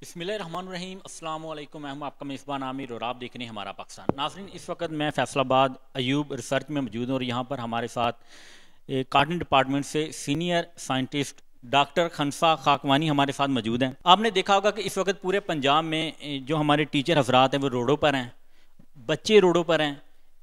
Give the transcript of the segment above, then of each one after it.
بسم اللہ الرحمن الرحیم، السلام علیکم، میں ہوں آپ کا میزبان عامر اور آپ دیکھ رہے ہیں ہمارا پاکستان۔ ناظرین، اس وقت میں فیصل آباد ایوب ریسرچ میں موجود ہوں اور یہاں پر ہمارے ساتھ کاٹن ڈپارٹمنٹ سے سینئر سائنٹسٹ ڈاکٹر خنسا خاکوانی ہمارے ساتھ موجود ہیں۔ آپ نے دیکھا ہوگا کہ اس وقت پورے پنجاب میں جو ہمارے ٹیچر حضرات ہیں وہ روڈوں پر ہیں، بچے روڈوں پر ہیں۔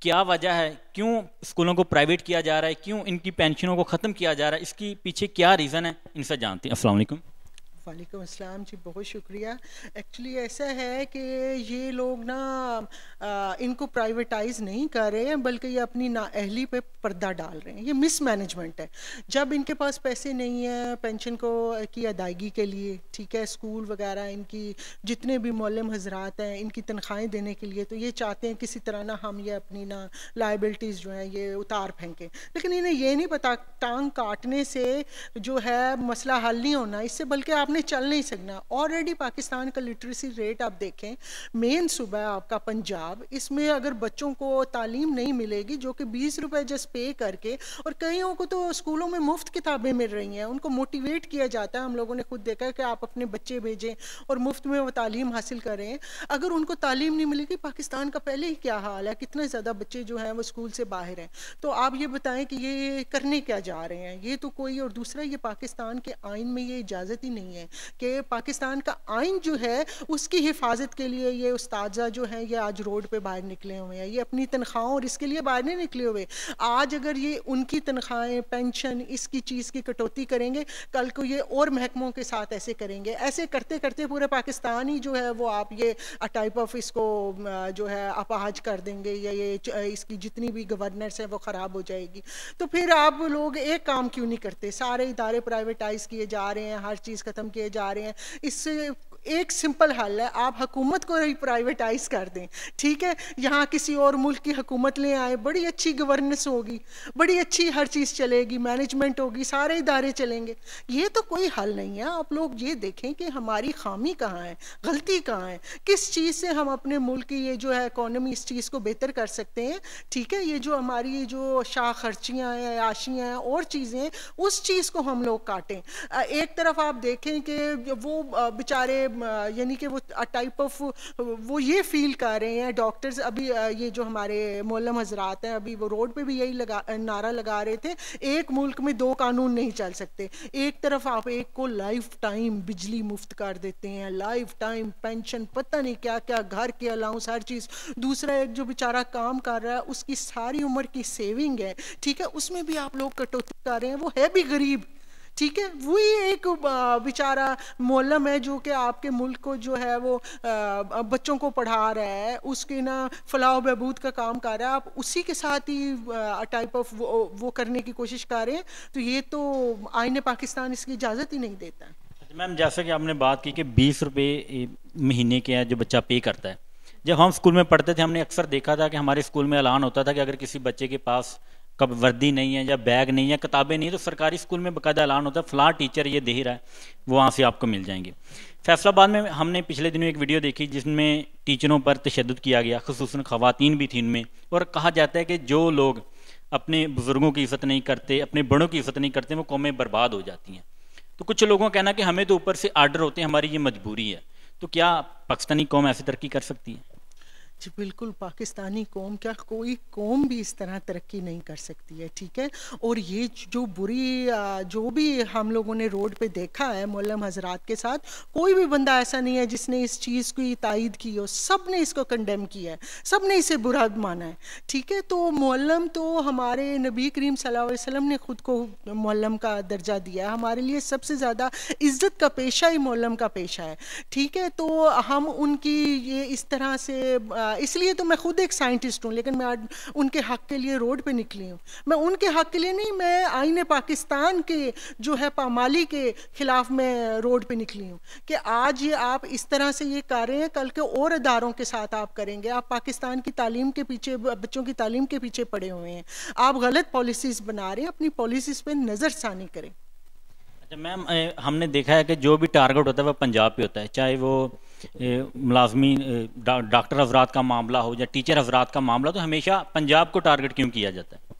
کیا وجہ ہے؟ کیوں اسکولوں کو پرائیویٹ کیا جا رہا ہے؟ کیوں ان کی پینشنوں کو ختم کیا جا رہا ہے؟ اس کی پیچھے کیا ریزن ہے؟ ان سے جانتے ہیں۔ السلام علیکم۔ وعلیکم السلام جی، بہت شکریہ۔ ایکچولی ایسا ہے کہ یہ لوگ نا ان کو پرائیویٹائز نہیں کر رہے ہیں بلکہ یہ اپنی نااہلی پہ پردہ ڈال رہے ہیں۔ یہ مس مینجمنٹ ہے۔ جب ان کے پاس پیسے نہیں ہیں پینشن کی ادائیگی کے لیے، ٹھیک ہے، اسکول وغیرہ ان کی جتنے بھی معلم حضرات ہیں ان کی تنخواہیں دینے کے لیے، تو یہ چاہتے ہیں کسی طرح نہ ہم یہ اپنی نا لائبلٹیز جو ہیں یہ اتار پھینکیں، لیکن انہیں یہ نہیں پتا ٹانگ کاٹنے سے جو ہے مسئلہ حل نہیں ہونا اس سے، بلکہ آپ نے چل نہیں سکنا۔ آلریڈی پاکستان کا لٹریسی ریٹ آپ دیکھیں، مین صوبہ آپ کا پنجاب، اس میں اگر بچوں کو تعلیم نہیں ملے گی جو کہ 20 روپے جس پے کر کے، اور کئیوں کو تو اسکولوں میں مفت کتابیں مل رہی ہیں، ان کو موٹیویٹ کیا جاتا ہے، ہم لوگوں نے خود دیکھا ہے کہ آپ اپنے بچے بھیجیں اور مفت میں وہ تعلیم حاصل کریں۔ اگر ان کو تعلیم نہیں ملے گی، پاکستان کا پہلے ہی کیا حال ہے، کتنے زیادہ بچے جو ہیں وہ اسکول سے باہر ہیں، تو آپ یہ بتائیں کہ یہ کرنے کیا جا رہے ہیں؟ یہ تو کوئی، اور دوسرا یہ پاکستان کے آئین میں یہ اجازت ہی نہیں ہے کہ پاکستان کا آئین جو ہے اس کی حفاظت کے لیے یہ اساتذہ جو ہیں یہ آج روڈ پہ باہر نکلے ہوئے ہیں۔ یہ اپنی تنخواہوں اور اس کے لیے باہر نہیں نکلے ہوئے۔ آج اگر یہ ان کی تنخواہیں، پینشن، اس کی چیز کی کٹوتی کریں گے، کل کو یہ اور محکموں کے ساتھ ایسے کریں گے۔ ایسے کرتے کرتے پورے پاکستان ہی جو ہے وہ آپ یہ ٹائپ آف اس کو جو ہے اپاہج کر دیں گے، یا یہ اس کی جتنی بھی گورننس ہے وہ خراب ہو جائے گی۔ تو پھر آپ لوگ ایک کام کیوں نہیں کرتے؟ سارے ادارے پرائیویٹائز کیے جا رہے ہیں، ہر چیز ختم کیے جا رہے ہیں۔ اس سے ایک سمپل حل ہے، آپ حکومت کو ہی پرائیویٹائز کر دیں، ٹھیک ہے، یہاں کسی اور ملک کی حکومت لے آئے، بڑی اچھی گورننس ہوگی، بڑی اچھی ہر چیز چلے گی، مینجمنٹ ہوگی، سارے ادارے چلیں گے۔ یہ تو کوئی حل نہیں ہے۔ آپ لوگ یہ دیکھیں کہ ہماری خامی کہاں ہے، غلطی کہاں ہے، کس چیز سے ہم اپنے ملک کی یہ جو ہے اکانومی اس چیز کو بہتر کر سکتے ہیں، ٹھیک ہے۔ یہ جو ہماری جو شاہ خرچیاں ہیں، عیاشیاں ہیں اور چیزیں، اس چیز کو ہم لوگ کاٹیں۔ ایک طرف آپ دیکھیں کہ وہ بیچارے یعنی کہ وہ ٹائپ آف وہ یہ فیل کر رہے ہیں، ڈاکٹرز ابھی یہ جو ہمارے معلم حضرات ہیں ابھی وہ روڈ پہ بھی یہی نعرہ لگا رہے تھے، ایک ملک میں دو قانون نہیں چل سکتے۔ ایک طرف آپ ایک کو لائف ٹائم بجلی مفت کر دیتے ہیں، لائف ٹائم پینشن، پتہ نہیں کیا کیا، گھر کے الاؤنس، ہر چیز۔ دوسرا ایک جو بیچارہ کام کر رہا ہے اس کی ساری عمر کی سیونگ ہے، ٹھیک ہے، اس میں بھی آپ لوگ کٹوتی کر رہے ہیں، وہ ہے بھی غریب، ٹھیک ہے۔ وہی ایک بیچارہ معلم ہے جو کہ آپ کے ملک کو جو ہے وہ بچوں کو پڑھا رہا ہے، اس کے نا فلاح و بہبود کا کام کر رہا ہے، آپ اسی کے ساتھ ہی ٹائپ آف وہ کرنے کی کوشش کر رہے ہیں، تو یہ تو آئین پاکستان اس کی اجازت ہی نہیں دیتا ہے۔ میم، جیسا کہ آپ نے بات کی کہ 20 روپے مہینے کے جو بچہ پے کرتا ہے، جب ہم اسکول میں پڑھتے تھے ہم نے اکثر دیکھا تھا کہ ہمارے اسکول میں اعلان ہوتا تھا کہ اگر کسی بچے کے پاس کب وردی نہیں ہے یا بیگ نہیں ہے، کتابیں نہیں ہیں، تو سرکاری اسکول میں باقاعدہ اعلان ہوتا ہے فلاں ٹیچر یہ دے رہا ہے، وہ وہاں سے آپ کو مل جائیں گے۔ فیصل آباد میں ہم نے پچھلے دنوں ایک ویڈیو دیکھی جس میں ٹیچروں پر تشدد کیا گیا، خصوصاً خواتین بھی تھیں ان میں، اور کہا جاتا ہے کہ جو لوگ اپنے بزرگوں کی عزت نہیں کرتے، اپنے بڑوں کی عزت نہیں کرتے، وہ قومیں برباد ہو جاتی ہیں۔ تو کچھ لوگوں کا کہنا کہ ہمیں تو اوپر سے آرڈر ہوتے ہیں، ہماری یہ مجبوری ہے۔ تو کیا پاکستانی قوم ایسی ترقی کر سکتی ہے؟ جی بالکل، پاکستانی قوم کیا کوئی قوم بھی اس طرح ترقی نہیں کر سکتی ہے، ٹھیک ہے۔ اور یہ جو بری جو بھی ہم لوگوں نے روڈ پہ دیکھا ہے معلم حضرات کے ساتھ، کوئی بھی بندہ ایسا نہیں ہے جس نے اس چیز کی تائید کی ہو، سب نے اس کو کنڈیم کیا ہے، سب نے اسے برا مانا ہے، ٹھیک ہے۔ تو معلم تو ہمارے نبی کریم صلی اللہ علیہ وسلم نے خود کو معلم کا درجہ دیا ہے، ہمارے لیے سب سے زیادہ عزت کا پیشہ ہی معلم کا پیشہ ہے، ٹھیک ہے۔ تو ہم ان کی یہ اس طرح سے اس لیے تو میں خود ایک سائنٹسٹ ہوں، لیکن میں آج ان کے حق کے لیے روڈ پہ نکلی ہوں۔ میں ان کے حق کے لیے نہیں، میں آئین پاکستان کے جو ہے پامالی کے خلاف میں روڈ پہ نکلی ہوں کہ آج یہ آپ اس طرح سے یہ کر رہے ہیں، کل کے اور اداروں کے ساتھ آپ کریں گے۔ آپ پاکستان کی تعلیم کے پیچھے، بچوں کی تعلیم کے پیچھے پڑے ہوئے ہیں، آپ غلط پالیسیز بنا رہے ہیں، اپنی پالیسیز پہ نظر ثانی کریں۔ اچھا میم، ہم نے دیکھا ہے کہ جو بھی ٹارگٹ ہوتا ہے وہ پنجاب پہ ہوتا ہے، چاہے وہ ملازمین ڈاکٹر حضرات کا معاملہ ہو یا ٹیچر حضرات کا معاملہ، تو ہمیشہ پنجاب کو ٹارگٹ کیوں کیا جاتا ہے؟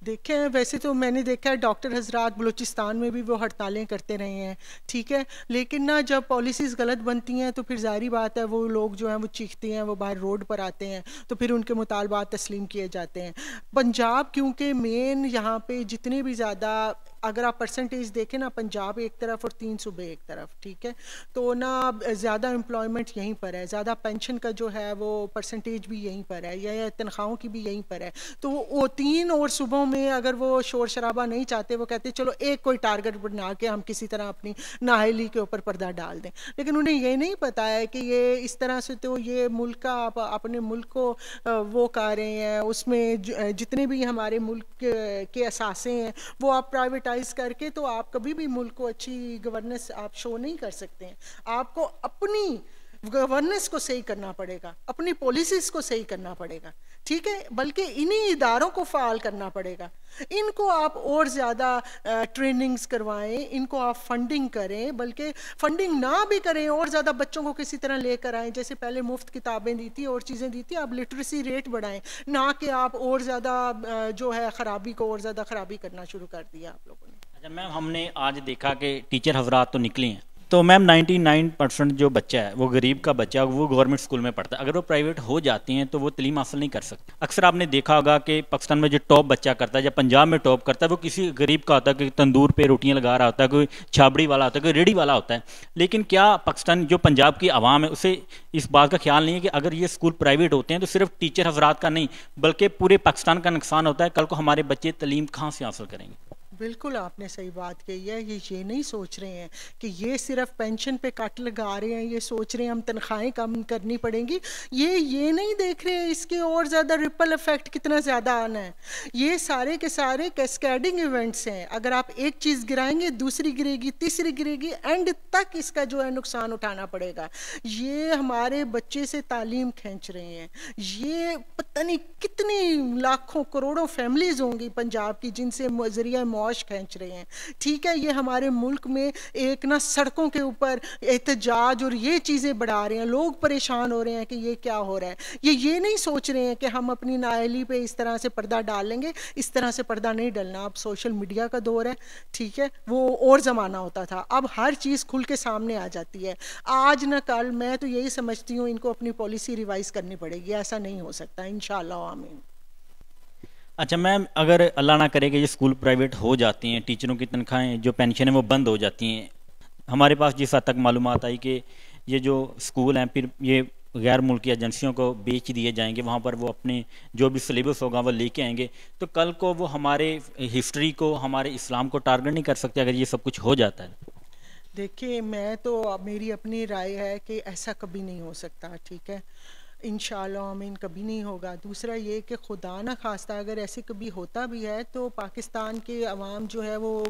دیکھیں ویسے تو میں نے دیکھا ہے ڈاکٹر حضرات بلوچستان میں بھی وہ ہڑتالیں کرتے رہے ہیں، ٹھیک ہے، لیکن نا جب پالیسیز غلط بنتی ہیں تو پھر ظاہری بات ہے وہ لوگ جو ہیں وہ چیختے ہیں، وہ باہر روڈ پر آتے ہیں، تو پھر ان کے مطالبات تسلیم کیے جاتے ہیں۔ پنجاب کیونکہ مین یہاں پہ جتنے بھی زیادہ اگر آپ پرسنٹیج دیکھیں نا، پنجاب ایک طرف اور 3 صوبے ایک طرف، ٹھیک ہے، تو نا زیادہ امپلائمنٹ یہیں پر ہے، زیادہ پینشن کا جو ہے وہ پرسنٹیج بھی یہیں پر ہے، یا تنخواہوں کی بھی یہیں پر ہے، تو وہ 3 اور صوبوں میں اگر وہ شور شرابہ نہیں چاہتے، وہ کہتے چلو ایک کوئی ٹارگٹ بنا کے ہم کسی طرح اپنی نااہلی کے اوپر پردہ ڈال دیں، لیکن انہیں یہ نہیں پتا ہے کہ یہ اس طرح سے تو یہ ملک کا آپ اپنے ملک کو وہ کر رہے ہیں، اس میں جتنے بھی ہمارے ملک کے اثاثے ہیں وہ آپ پرائیویٹائز کر کے تو آپ کبھی بھی ملک کو اچھی گورننس آپ شو نہیں کر سکتے ہیں۔ آپ کو اپنی گورننس کو صحیح کرنا پڑے گا، اپنی پالیسیز کو صحیح کرنا پڑے گا، ٹھیک ہے، بلکہ انہی اداروں کو فعال کرنا پڑے گا، ان کو آپ اور زیادہ ٹریننگز کروائیں، ان کو آپ فنڈنگ کریں، بلکہ فنڈنگ نہ بھی کریں اور زیادہ بچوں کو کسی طرح لے کر آئیں، جیسے پہلے مفت کتابیں دی تھی اور چیزیں دی تھی، آپ لٹریسی ریٹ بڑھائیں، نہ کہ آپ اور زیادہ جو ہے خرابی کو اور زیادہ خرابی کرنا شروع کر دیا آپ لوگوں نے۔ اچھا میم، ہم نے آج دیکھا کہ ٹیچر حضرات تو نکلے ہیں، تو میم 99% جو بچہ ہے وہ غریب کا بچہ ہے، وہ گورنمنٹ اسکول میں پڑھتا ہے، اگر وہ پرائیویٹ ہو جاتے ہیں تو وہ تعلیم حاصل نہیں کر سکتے۔ اکثر آپ نے دیکھا ہوگا کہ پاکستان میں جو ٹاپ بچہ کرتا ہے، جب پنجاب میں ٹاپ کرتا ہے، وہ کسی غریب کا ہوتا ہے، کوئی تندور پہ روٹیاں لگا رہا ہوتا ہے، کوئی چھابڑی والا ہوتا ہے، کوئی ریڑھی والا ہوتا ہے۔ لیکن کیا پاکستان جو پنجاب کی عوام ہے اسے اس بات کا خیال نہیں ہے کہ اگر یہ اسکول پرائیویٹ ہوتے ہیں تو صرف ٹیچر حضرات کا نہیں بلکہ پورے پاکستان کا نقصان ہوتا ہے، کل کو ہمارے بچے تعلیم کہاں سے حاصل کریں گے؟ بالکل آپ نے صحیح بات کہی ہے، یہ نہیں سوچ رہے ہیں کہ یہ صرف پینشن پہ کٹ لگا رہے ہیں، یہ سوچ رہے ہیں ہم تنخواہیں کم کرنی پڑیں گی، یہ نہیں دیکھ رہے ہیں اس کے اور زیادہ ریپل ایفیکٹ کتنا زیادہ آنا ہے۔ یہ سارے کے سارے کیسکیڈنگ ایونٹس ہیں، اگر آپ ایک چیز گرائیں گے دوسری گرے گی، تیسری گرے گی، اینڈ تک اس کا جو ہے نقصان اٹھانا پڑے گا۔ یہ ہمارے بچے سے تعلیم کھینچ رہے ہیں، یہ پتہ نہیں کتنی لاکھوں کروڑوں فیملیز ہوں گی پنجاب کی جن سے ذریعہ معاش کھینچ رہے ہیں، ٹھیک ہے۔ یہ ہمارے ملک میں ایک نا سڑکوں کے اوپر احتجاج اور یہ چیزیں بڑھا رہے ہیں، لوگ پریشان ہو رہے ہیں کہ یہ کیا ہو رہا ہے۔ یہ نہیں سوچ رہے ہیں کہ ہم اپنی نااہلی پہ اس طرح سے پردہ ڈال لیں گے، اس طرح سے پردہ نہیں ڈلنا۔ اب سوشل میڈیا کا دور ہے، ٹھیک ہے، وہ اور زمانہ ہوتا تھا، اب ہر چیز کھل کے سامنے آ جاتی ہے، آج نہ کل۔ میں تو یہی سمجھتی ہوں ان کو اپنی پالیسی ریوائز کرنی پڑے گی، ایسا نہیں ہو سکتا انشاءاللہ، آمین۔ اچھا میم، اگر اللہ نہ کرے کہ یہ اسکول پرائیویٹ ہو جاتے ہیں، ٹیچروں کی تنخواہیں جو پینشن ہیں وہ بند ہو جاتی ہیں، ہمارے پاس جس حد تک معلومات آئی کہ یہ جو اسکول ہیں پھر یہ غیر ملکی ایجنسیوں کو بیچ دیے جائیں گے، وہاں پر وہ اپنے جو بھی سلیبس ہوگا وہ لے کے آئیں گے، تو کل کو وہ ہمارے ہسٹری کو، ہمارے اسلام کو ٹارگٹ نہیں کر سکتے اگر یہ سب کچھ ہو جاتا ہے؟ دیکھیے میں تو میری اپنی رائے ہے کہ ایسا کبھی نہیں ہو سکتا، ٹھیک ہے، انشاءاللہ آمین، کبھی نہیں ہوگا۔ دوسرا یہ کہ خدا نہ خواستہ اگر ایسے کبھی ہوتا بھی ہے تو پاکستان کے عوام جو ہے وہ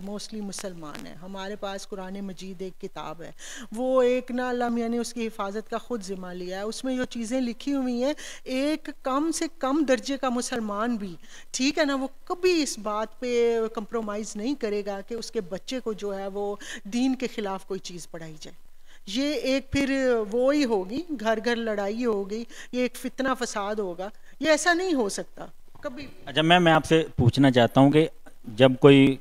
موسٹلی مسلمان ہے، ہمارے پاس قرآن مجید ایک کتاب ہے، وہ ایک نہ اللہ میاں نے اس کی حفاظت کا خود ذمہ لیا ہے، اس میں جو چیزیں لکھی ہوئی ہیں ایک کم سے کم درجے کا مسلمان بھی، ٹھیک ہے نا، وہ کبھی اس بات پہ کمپرومائز نہیں کرے گا کہ اس کے بچے کو جو ہے وہ دین کے خلاف کوئی چیز پڑھائی جائے۔ یہ ایک پھر وہی ہوگی، گھر گھر لڑائی ہوگی، یہ ایک فتنہ فساد ہوگا، یہ ایسا نہیں ہو سکتا کبھی۔ اچھا میں آپ سے پوچھنا چاہتا ہوں کہ جب کوئی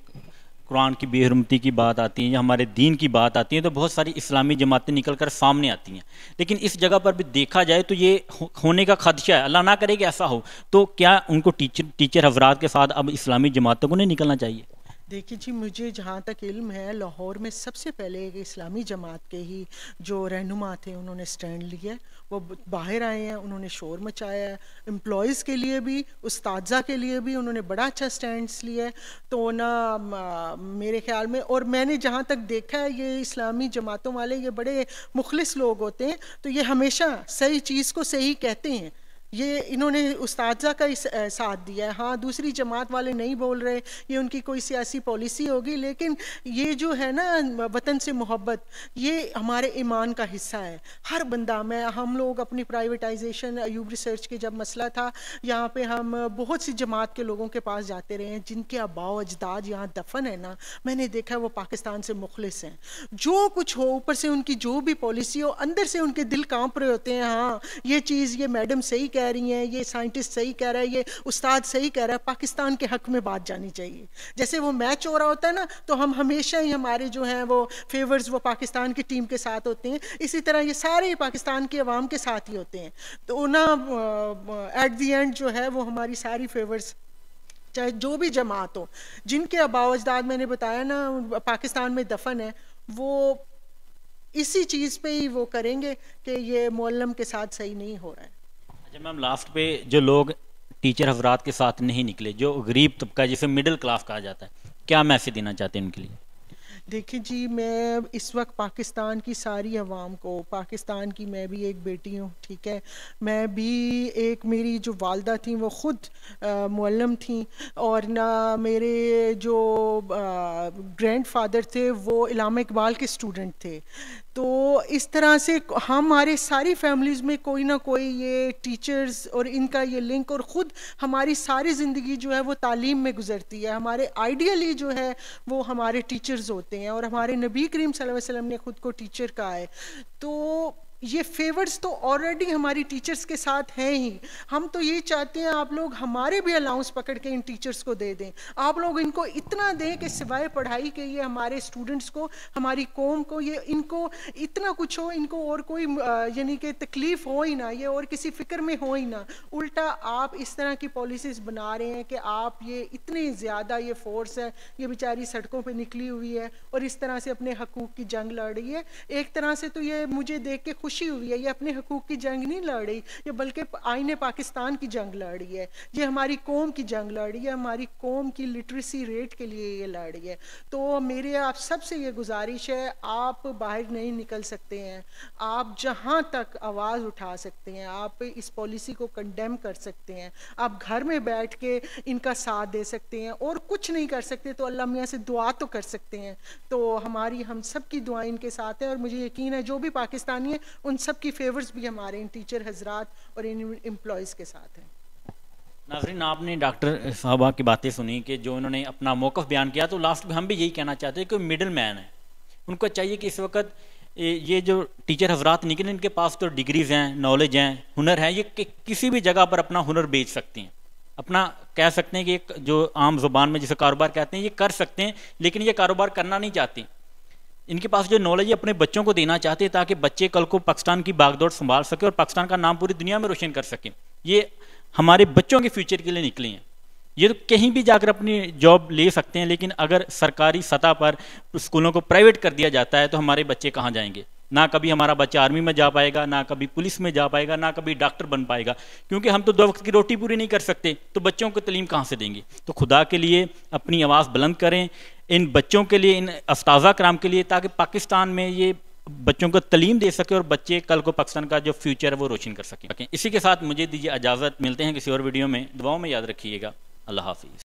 قرآن کی بے حرمتی کی بات آتی ہے یا ہمارے دین کی بات آتی ہے تو بہت ساری اسلامی جماعتیں نکل کر سامنے آتی ہیں، لیکن اس جگہ پر بھی دیکھا جائے تو یہ ہونے کا خدشہ ہے، اللہ نہ کرے کہ ایسا ہو، تو کیا ان کو ٹیچر حضرات کے ساتھ اب اسلامی جماعتوں کو نہیں نکلنا چاہیے؟ دیکھیے جی، مجھے جہاں تک علم ہے لاہور میں سب سے پہلے ایک اسلامی جماعت کے ہی جو رہنما تھے انہوں نے سٹینڈ لیا ہے، وہ باہر آئے ہیں، انہوں نے شور مچایا ہے، امپلائیز کے لیے بھی، اساتذہ کے لیے بھی انہوں نے بڑا اچھا سٹینڈس لیا ہے، تو نا میرے خیال میں، اور میں نے جہاں تک دیکھا ہے یہ اسلامی جماعتوں والے یہ بڑے مخلص لوگ ہوتے ہیں، تو یہ ہمیشہ صحیح چیز کو صحیح کہتے ہیں، یہ انہوں نے اساتذہ کا ساتھ دیا ہے۔ ہاں دوسری جماعت والے نہیں بول رہے، یہ ان کی کوئی سیاسی پالیسی ہوگی، لیکن یہ جو ہے نا وطن سے محبت، یہ ہمارے ایمان کا حصہ ہے۔ ہر بندہ، ہم لوگ اپنی پرائیویٹائزیشن، ایوب ریسرچ کے جب مسئلہ تھا یہاں پہ، ہم بہت سی جماعت کے لوگوں کے پاس جاتے رہے ہیں جن کے آباء و اجداد یہاں دفن ہے نا، میں نے دیکھا وہ پاکستان سے مخلص ہیں، جو کچھ ہو اوپر سے ان کی جو بھی پالیسی ہو، اندر سے ان کے دل کانپ رہے ہوتے ہیں، ہاں یہ چیز یہ میڈم صحیح کہہ رہی ہیں, یہ سائنٹسٹ صحیح کہہ رہا ہے, یہ استاد صحیح کہہ رہا ہے, پاکستان کے حق میں بات جانی چاہیے. جیسے وہ میچ ہو رہا ہوتا ہے نا, تو ہم ہمیشہ ہی ہمارے جو ہیں وہ فیورز وہ پاکستان کی ٹیم کے ساتھ ہوتے ہیں, اسی طرح یہ سارے پاکستان کے عوام کے ساتھ ہی ہوتے ہیں. تو نا ایٹ دی اینڈ جو ہے وہ ہماری ساری فیورز, چاہے جو بھی جماعت ہو, جن کے آباء و اجداد میں نے بتایا نا پاکستان میں دفن ہے, وہ اسی چیز پہ ہی وہ کریں گے کہ یہ معلم کے ساتھ صحیح نہیں ہو رہا ہے. اچھا میم, لاسٹ پہ جو لوگ ٹیچر حضرات کے ساتھ نہیں نکلے, جو غریب طبقہ جسے مڈل کلاس کہا جاتا ہے, کیا میسج دینا چاہتے ہیں ان کے لیے؟ دیکھیں جی, میں اس وقت پاکستان کی ساری عوام کو, پاکستان کی میں بھی ایک بیٹی ہوں, ٹھیک ہے, میں بھی ایک, میری جو والدہ تھیں وہ خود معلم تھیں, اور نہ میرے جو گرینڈ فادر تھے وہ علامہ اقبال کے اسٹوڈنٹ تھے. تو اس طرح سے ہمارے ساری فیملیز میں کوئی نہ کوئی یہ ٹیچرز اور ان کا یہ لنک, اور خود ہماری ساری زندگی جو ہے وہ تعلیم میں گزرتی ہے. ہمارے آئیڈیلی جو ہے وہ ہمارے ٹیچرز ہوتے ہیں, اور ہمارے نبی کریم صلی اللہ علیہ وسلم نے خود کو ٹیچر کہا ہے. تو یہ فیورز تو آلریڈی ہماری ٹیچرز کے ساتھ ہیں ہی. ہم تو یہی چاہتے ہیں آپ لوگ ہمارے بھی الاؤنس پکڑ کے ان ٹیچرز کو دے دیں, آپ لوگ ان کو اتنا دیں کہ سوائے پڑھائی کے یہ ہمارے اسٹوڈنٹس کو, ہماری قوم کو, یہ ان کو اتنا کچھ ہو, ان کو اور کوئی یعنی کہ تکلیف ہو ہی نہ, یہ اور کسی فکر میں ہو ہی نہ. الٹا آپ اس طرح کی پالیسیز بنا رہے ہیں کہ آپ یہ اتنے زیادہ یہ فورس ہے, یہ بیچاری سڑکوں پہ نکلی ہوئی ہے اور اس طرح سے اپنے حقوق کی جنگ لڑ رہی ہے. ایک طرح سے تو یہ مجھے دیکھ کے خوشی ہوئی ہے, یہ اپنے حقوق کی جنگ نہیں لڑ رہی, یہ بلکہ آئین پاکستان کی جنگ لڑ رہی ہے, یہ ہماری قوم کی جنگ لڑ رہی ہے, ہماری قوم کی لٹریسی ریٹ کے لیے یہ لڑ رہی ہے. تو میرے آپ سب سے یہ گزارش ہے, آپ باہر نہیں نکل سکتے ہیں, آپ جہاں تک آواز اٹھا سکتے ہیں, آپ اس پالیسی کو کنڈیم کر سکتے ہیں, آپ گھر میں بیٹھ کے ان کا ساتھ دے سکتے ہیں, اور کچھ نہیں کر سکتے تو اللہ میاں سے دعا تو کر سکتے ہیں. تو ہماری, ہم سب کی دعائیں ان کے ساتھ ہیں, اور مجھے یقین ہے جو بھی پاکستانی ہیں ان سب کی فیورز بھی ہمارے ان ٹیچر حضرات اور ان امپلائیز کے ساتھ ہیں. ناظرین, آپ نے ڈاکٹر صاحبہ کی باتیں سنی کہ جو انہوں نے اپنا موقف بیان کیا, تو لاسٹ میں ہم بھی یہی کہنا چاہتے ہیں کہ مڈل مین ہے, ان کو چاہیے کہ اس وقت یہ جو ٹیچر حضرات نکلے, ان کے پاس تو ڈگریز ہیں, نالج ہیں, ہنر ہے, یہ کسی بھی جگہ پر اپنا ہنر بیچ سکتے ہیں, اپنا کہہ سکتے ہیں کہ ایک جو عام زبان میں جسے کاروبار کہتے ہیں یہ کر سکتے ہیں, لیکن یہ کاروبار کرنا نہیں چاہتے. ان کے پاس جو نالج ہے اپنے بچوں کو دینا چاہتے ہیں, تاکہ بچے کل کو پاکستان کی باغ دوڑ سنبھال سکے اور پاکستان کا نام پوری دنیا میں روشن کر سکیں. یہ ہمارے بچوں کے فیوچر کے لیے نکلے ہیں. یہ تو کہیں بھی جا کر اپنی جاب لے سکتے ہیں, لیکن اگر سرکاری سطح پر اسکولوں کو پرائیویٹ کر دیا جاتا ہے تو ہمارے بچے کہاں جائیں گے؟ نہ کبھی ہمارا بچہ آرمی میں جا پائے گا, نہ کبھی پولیس میں جا پائے گا, نہ کبھی ڈاکٹر بن پائے گا, کیونکہ ہم تو 2 وقت کی روٹی پوری نہیں کر سکتے, تو بچوں کو تعلیم کہاں سے دیں گے؟ تو خدا کے لیے اپنی آواز بلند کریں ان بچوں کے لیے, ان اساتذہ کرام کے لیے, تاکہ پاکستان میں یہ بچوں کو تعلیم دے سکے اور بچے کل کو پاکستان کا جو فیوچر ہے وہ روشن کر سکیں. اسی کے ساتھ مجھے دیجیے اجازت, ملتے ہیں کسی اور ویڈیو میں, دعاؤں میں یاد رکھیے گا. اللہ حافظ.